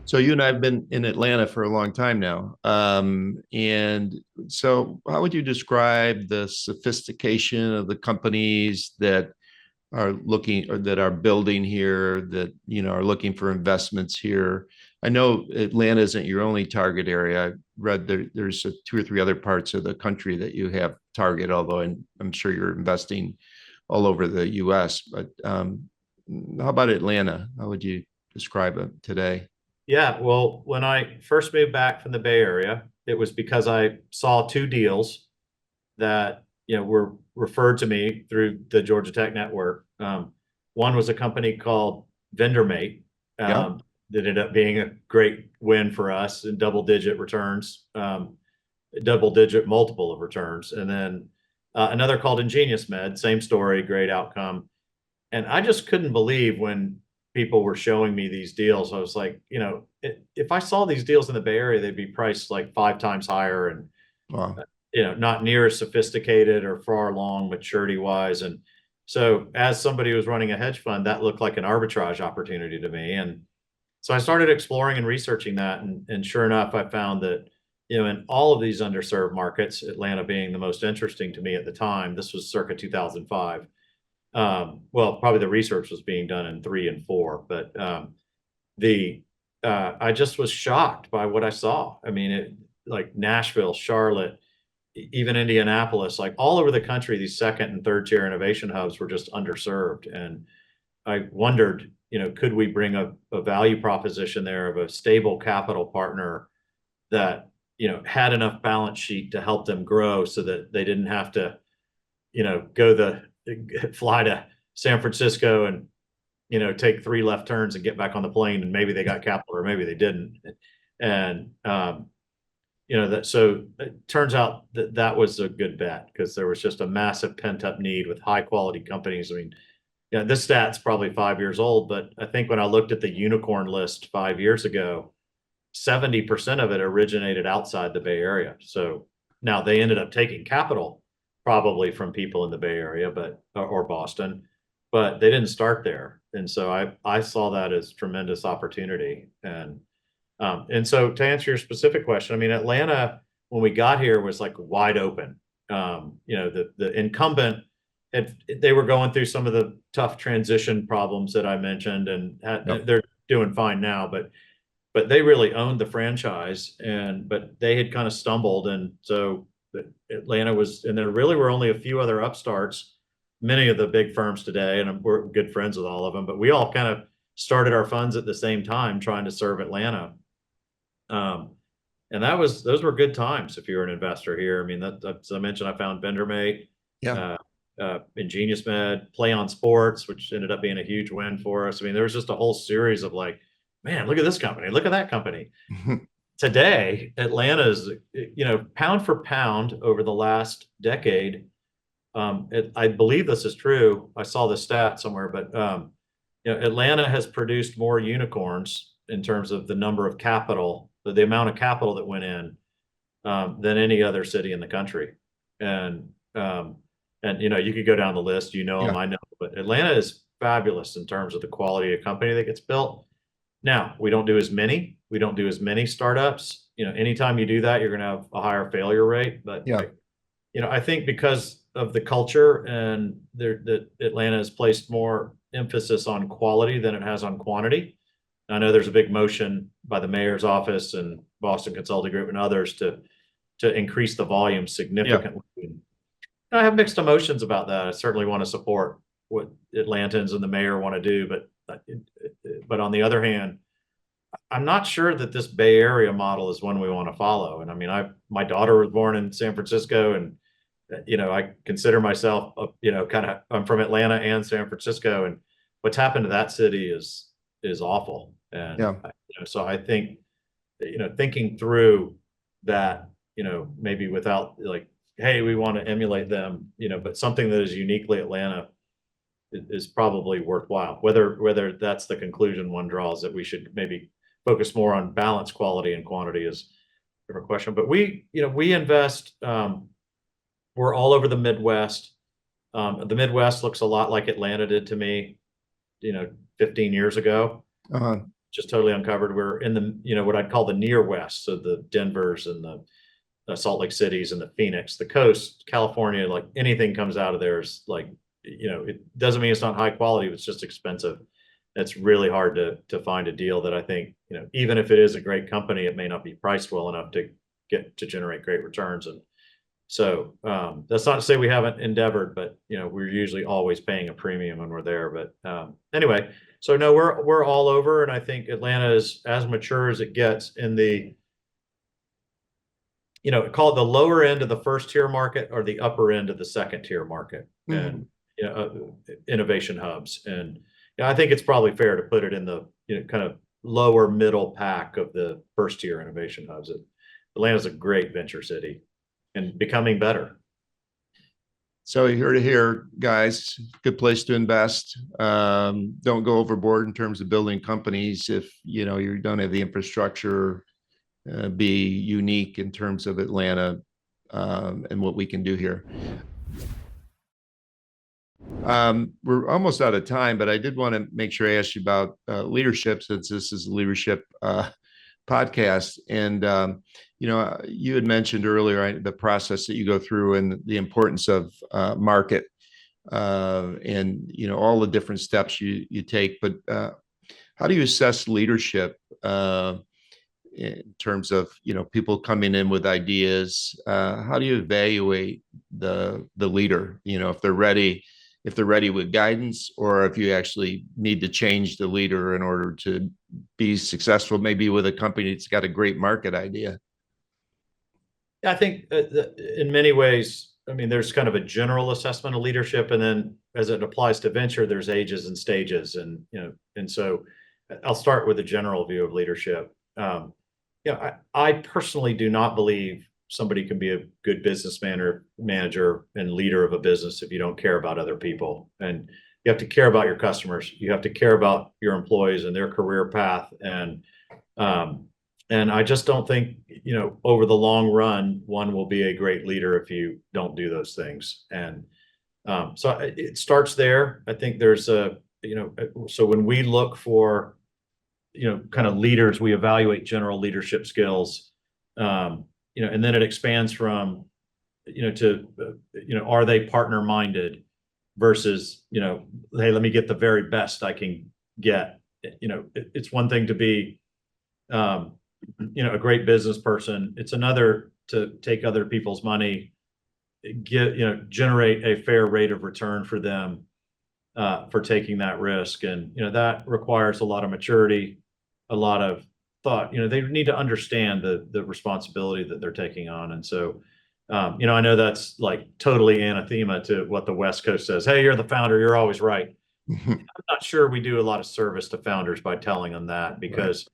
So you and I have been in Atlanta for a long time now. And so how would you describe the sophistication of the companies that are looking, or that are building here, that, are looking for investments here? I know Atlanta isn't your only target area. I read there's 2 or 3 other parts of the country that you have target, although I'm sure you're investing all over the US. But how about Atlanta? How would you describe it today? Yeah, well, when I first moved back from the Bay Area, it was because I saw 2 deals that, were referred to me through the Georgia Tech network. One was a company called VendorMate, Yeah. that ended up being a great win for us in double-digit returns, double-digit multiple of returns. And then another called Ingenious Med, same story, great outcome. And I just couldn't believe when people were showing me these deals. I was like, if I saw these deals in the Bay Area, they'd be priced like 5 times higher, and Wow. not near as sophisticated or far along maturity wise. And so as somebody who was running a hedge fund, that looked like an arbitrage opportunity to me. And so I started exploring and researching that. And sure enough, I found that, in all of these underserved markets, Atlanta being the most interesting to me at the time, this was circa 2005. Well, probably the research was being done in 3 and 4, but I just was shocked by what I saw. I mean, like Nashville, Charlotte, even Indianapolis, like all over the country, these 2nd and 3rd tier innovation hubs were just underserved. And I wondered, could we bring a value proposition there of a stable capital partner that, had enough balance sheet to help them grow, so that they didn't have to, fly to San Francisco and, take 3 left turns and get back on the plane, and maybe they got capital or maybe they didn't. And, so it turns out that was a good bet, because there was just a massive pent up need with high quality companies. I mean, this stat's probably 5 years old, but I think when I looked at the unicorn list 5 years ago, 70% of it originated outside the Bay Area. So now they ended up taking capital probably from people in the Bay Area, or Boston, but they didn't start there. And so I saw that as tremendous opportunity. And so to answer your specific question, I mean, Atlanta, when we got here, was like wide open. The incumbent they were going through some of the tough transition problems that I mentioned, and Yep. they're doing fine now, but they really owned the franchise, but they had kind of stumbled, and so Atlanta was, and there really were only a few other upstarts, many of the big firms today, and we're good friends with all of them, but we all kind of started our funds at the same time trying to serve Atlanta. And those were good times if you're an investor here. I mean, as I mentioned, I found VendorMate, Yeah. Ingenious Med, Play on Sports, which ended up being a huge win for us. I mean, there was just a whole series of like, man, look at this company, look at that company. Today, Atlanta's, pound for pound over the last decade, I believe this is true. I saw the stat somewhere, but Atlanta has produced more unicorns in terms of the number of capital, the amount of capital that went in, than any other city in the country. And you could go down the list, them, I know, but Atlanta is fabulous in terms of the quality of company that gets built. Now, we don't do as many startups. Anytime you do that, you're going to have a higher failure rate. But I think because of the culture and that Atlanta has placed more emphasis on quality than it has on quantity. I know there's a big motion by the mayor's office and Boston Consulting Group and others to increase the volume significantly. I have mixed emotions about that. I certainly want to support what Atlantans and the mayor want to do, but on the other hand, I'm not sure that this Bay Area model is one we want to follow. And I mean, my daughter was born in San Francisco, and I consider myself, I'm from Atlanta and San Francisco, and what's happened to that city is awful. And so I think, thinking through that, maybe without like, hey, we want to emulate them, but something that is uniquely Atlanta is probably worthwhile. Whether that's the conclusion one draws, that we should maybe focus more on balance, quality, and quantity is a different question. But we invest. We're all over the Midwest. The Midwest looks a lot like Atlanta did to me, 15 years ago. Just totally uncovered. We're in the, what I'd call the near West. So the Denvers and the Salt Lake Cities and the Phoenix, the coast, California, like anything comes out of there is like, it doesn't mean it's not high quality, it's just expensive. It's really hard to find a deal that I think, even if it is a great company, it may not be priced well enough to generate great returns. And so that's not to say we haven't endeavored, but we're usually always paying a premium when we're there. But anyway, so no, we're all over, and I think Atlanta is as mature as it gets in the, call it the lower end of the first tier market or the upper end of the second tier market, and innovation hubs. And I think it's probably fair to put it in the kind of lower middle pack of the first tier innovation hubs. Atlanta's a great venture city and becoming better. So you're here to hear, guys, good place to invest. Don't go overboard in terms of building companies if you don't have the infrastructure. Be unique in terms of Atlanta and what we can do here. We're almost out of time, but I did want to make sure I asked you about leadership, since this is a leadership podcast. And you had mentioned earlier the process that you go through and the importance of market and all the different steps you take. But how do you assess leadership in terms of people coming in with ideas? How do you evaluate the leader? If they're ready with guidance, or if you actually need to change the leader in order to be successful, maybe with a company that's got a great market idea. I think in many ways, I mean, there's kind of a general assessment of leadership, and then as it applies to venture, there's ages and stages, and and so I'll start with a general view of leadership. I personally do not believe somebody can be a good businessman or manager and leader of a business if you don't care about other people. And you have to care about your customers. You have to care about your employees and their career path. And I just don't think, over the long run, one will be a great leader if you don't do those things. And so it starts there. I think there's so when we look for, kind of leaders, we evaluate general leadership skills. And then it expands from, to, are they partner minded versus, hey, let me get the very best I can get it's one thing to be, a great business person. It's another to take other people's money, generate a fair rate of return for them, for taking that risk. And, that requires a lot of maturity, a lot of thought. They need to understand the responsibility that they're taking on. And so, I know that's like totally anathema to what the West Coast says. Hey, you're the founder, you're always right. I'm not sure we do a lot of service to founders by telling them that, because,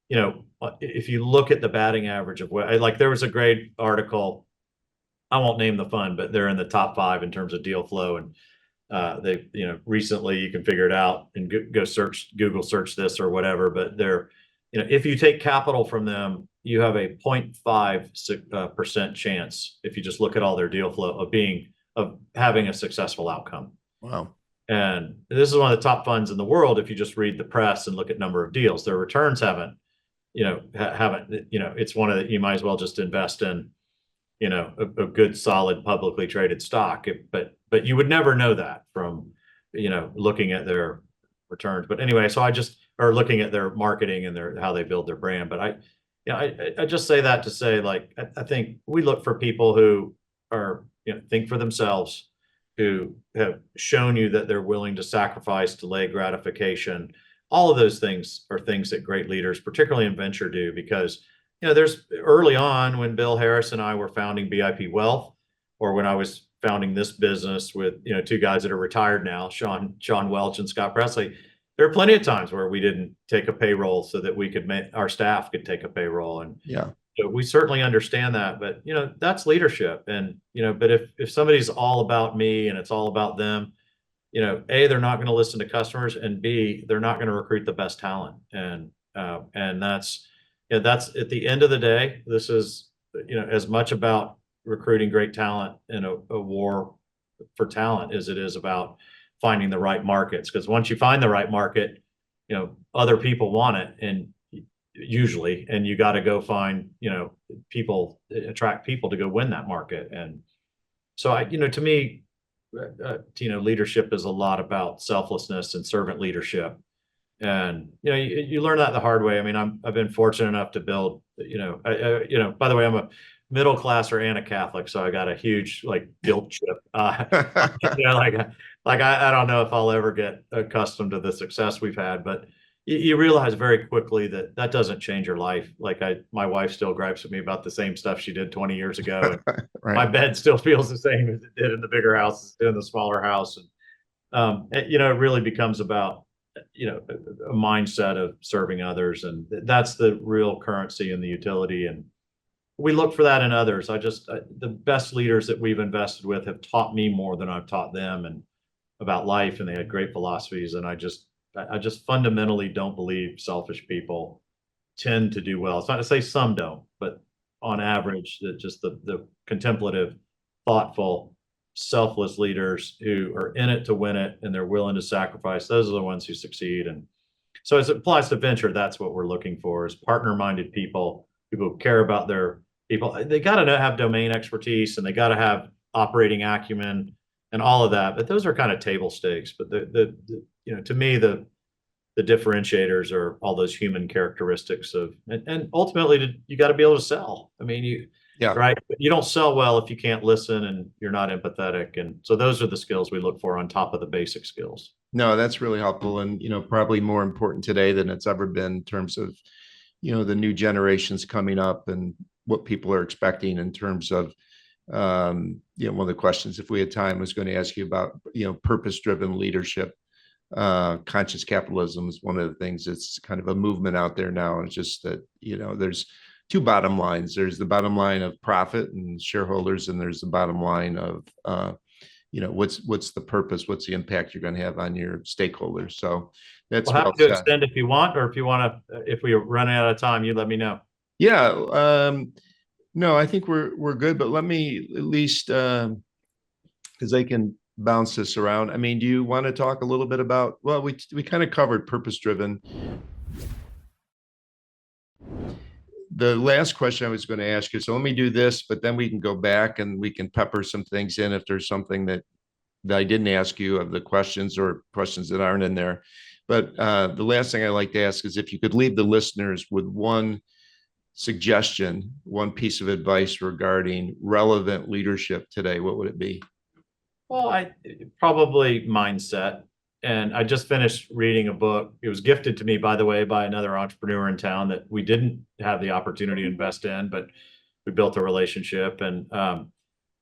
if you look at the batting average of what, like, there was a great article, I won't name the fund, but they're in the top 5 in terms of deal flow. And they, recently, you can figure it out and go search, Google search this or whatever, but they're, if you take capital from them, you have a 0.5% chance, if you just look at all their deal flow, of having a successful outcome. Wow. And this is one of the top funds in the world. If you just read the press and look at number of deals, their returns it's one of the, you might as well just invest in, a good, solid, publicly traded stock. But you would never know that from, looking at their returns. But anyway, so or looking at their marketing and how they build their brand. But I just say that to say, like, I think we look for people who are, think for themselves, who have shown you that they're willing to sacrifice, delay gratification. All of those things are things that great leaders, particularly in venture, do. Because, there's early on, when Bill Harris and I were founding BIP Wealth, or when I was founding this business with, 2 guys that are retired now, Sean Welch and Scott Presley, there are plenty of times where we didn't take a payroll so that we could our staff could take a payroll. And Yeah. so we certainly understand that. But, that's leadership. And, but if somebody's all about me and it's all about them, A, they're not going to listen to customers, and B, they're not going to recruit the best talent. And that's at the end of the day, this is, as much about recruiting great talent in a war for talent as it is about finding the right markets. Because once you find the right market, other people want it, and usually, and you got to go find, attract people to go win that market. And so to me, leadership is a lot about selflessness and servant leadership. And, you learn that the hard way. I mean, I've been fortunate enough to build, by the way, I'm a middle classer and a Catholic, so I got a huge, like, guilt trip. I don't know if I'll ever get accustomed to the success we've had, but you realize very quickly that that doesn't change your life. Like, my wife still gripes with me about the same stuff she did 20 years ago. And Right. my bed still feels the same as it did in the bigger house, as it did in the smaller house. And, it really becomes about, a mindset of serving others. And that's the real currency and the utility. And we look for that in others. The best leaders that we've invested with have taught me more than I've taught them, and about life. And they had great philosophies. And I just fundamentally don't believe selfish people tend to do well. It's not to say some don't, but on average, that just the contemplative, thoughtful, selfless leaders who are in it to win it, and they're willing to sacrifice, those are the ones who succeed. And so, as it applies to venture, that's what we're looking for: is partner-minded people who care about their people. They got to have domain expertise, and they got to have operating acumen and all of that. But those are kind of table stakes. But to me, the differentiators are all those human characteristics and ultimately, you got to be able to sell. I mean, Yeah. right. You don't sell well if you can't listen and you're not empathetic. And so those are the skills we look for on top of the basic skills. No, that's really helpful. And, probably more important today than it's ever been in terms of, the new generations coming up and what people are expecting in terms of, one of the questions, if we had time, was going to ask you about, purpose-driven leadership. Conscious capitalism is one of the things that's kind of a movement out there now. And it's just that, there's 2 bottom lines. There's the bottom line of profit and shareholders, and there's the bottom line of, what's the purpose, what's the impact you're going to have on your stakeholders. So that's We'll have to extend if you want, or if we run out of time, you let me know. Yeah. No, I think we're good, but let me at least, because they can bounce this around. I mean, do you want to talk a little bit about, well, we kind of covered purpose-driven. The last question I was going to ask you, so let me do this, but then we can go back and we can pepper some things in if there's something that I didn't ask you of the questions, or questions that aren't in there. But the last thing I like to ask is if you could leave the listeners with one suggestion, one piece of advice regarding relevant leadership today, what would it be? Well, I probably mindset. And I just finished reading a book. It was gifted to me, by the way, by another entrepreneur in town that we didn't have the opportunity to invest in, but we built a relationship. And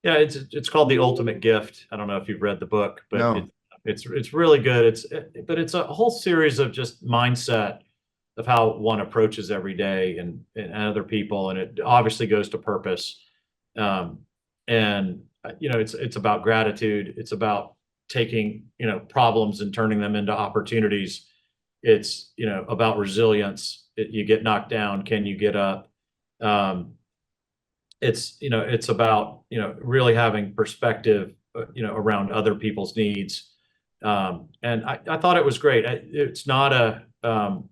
yeah, it's called The Ultimate Gift. I don't know if you've read the book, but No. it's really good. But it's a whole series of just mindset of how one approaches every day and other people, and it obviously goes to purpose. Um, and it's about gratitude. It's about taking problems and turning them into opportunities. It's about resilience. You get knocked down, can you get up? Um, it's about really having perspective around other people's needs. And I thought it was great. It's not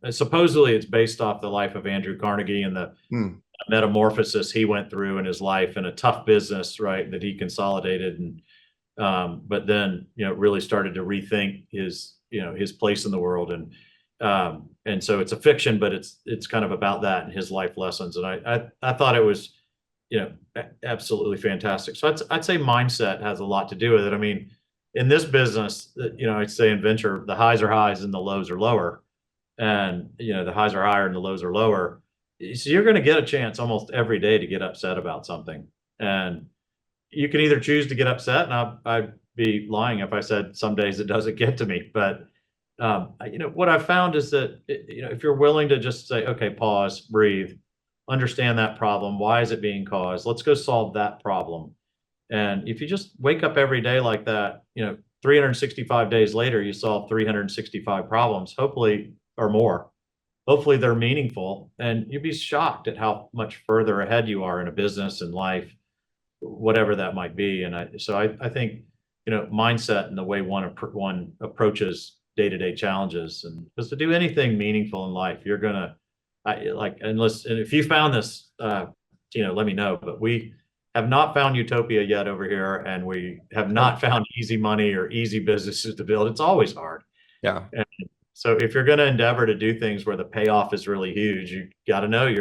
supposedly it's based off the life of Andrew Carnegie and the Hmm. metamorphosis he went through in his life, in a tough business, right, that he consolidated. And but then really started to rethink his place in the world. And so it's a fiction, but it's kind of about that and his life lessons. And I thought it was absolutely fantastic. So I'd say mindset has a lot to do with it. I mean, in this business, I'd say in venture, the highs are highs and the lows are lower. And the highs are higher and the lows are lower. So you're going to get a chance almost every day to get upset about something. And you can either choose to get upset, and I'd be lying if I said some days it doesn't get to me. But what I've found is that if you're willing to just say, okay, pause, breathe, understand that problem, why is it being caused? Let's go solve that problem. And if you just wake up every day like that, 365 days later, you solve 365 problems, hopefully, or more. Hopefully they're meaningful, and you'd be shocked at how much further ahead you are in a business and life, whatever that might be. And I think mindset and the way one approaches day-to-day challenges, and because to do anything meaningful in life, you're gonna unless, and if you found this, let me know. But we have not found utopia yet over here, and we have not found easy money or easy businesses to build. It's always hard. Yeah. And so if you're going to endeavor to do things where the payoff is really huge, you got to know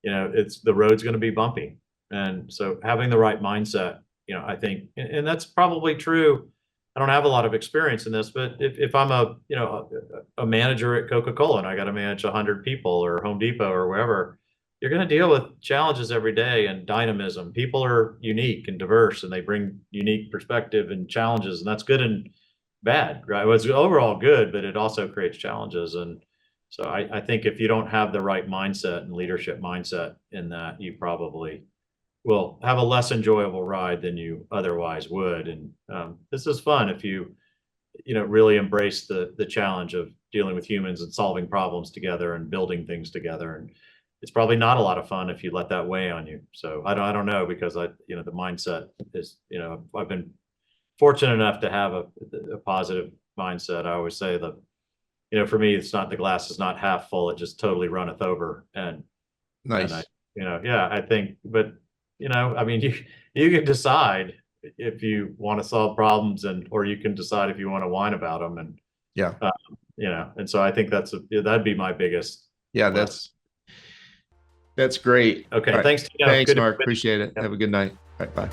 it's the road's going to be bumpy. And so having the right mindset, I think, and that's probably true. I don't have a lot of experience in this, but if I'm a manager at Coca-Cola and I got to manage 100 people, or Home Depot or wherever, you're going to deal with challenges every day and dynamism. People are unique and diverse, and they bring unique perspective and challenges, and that's good and bad, right? Well, it's overall good, but it also creates challenges. And so I think if you don't have the right mindset and leadership mindset in that, you probably will have a less enjoyable ride than you otherwise would. And this is fun if you really embrace the challenge of dealing with humans and solving problems together and building things together. And it's probably not a lot of fun if you let that weigh on you. So I don't know, because the mindset is, I've been fortunate enough to have a positive mindset. I always say that, for me, it's not, the glass is not half full, it just totally runneth over. And Nice. yeah, I think, but I mean, you can decide if you want to solve problems, or you can decide if you want to whine about them. And Yeah. and so I think that'd be my biggest Yeah. lesson. That's great. Okay, All right. thanks, Tino. Thanks, Good to Mark. be with you. Appreciate it. Yep. Have a good night. Bye.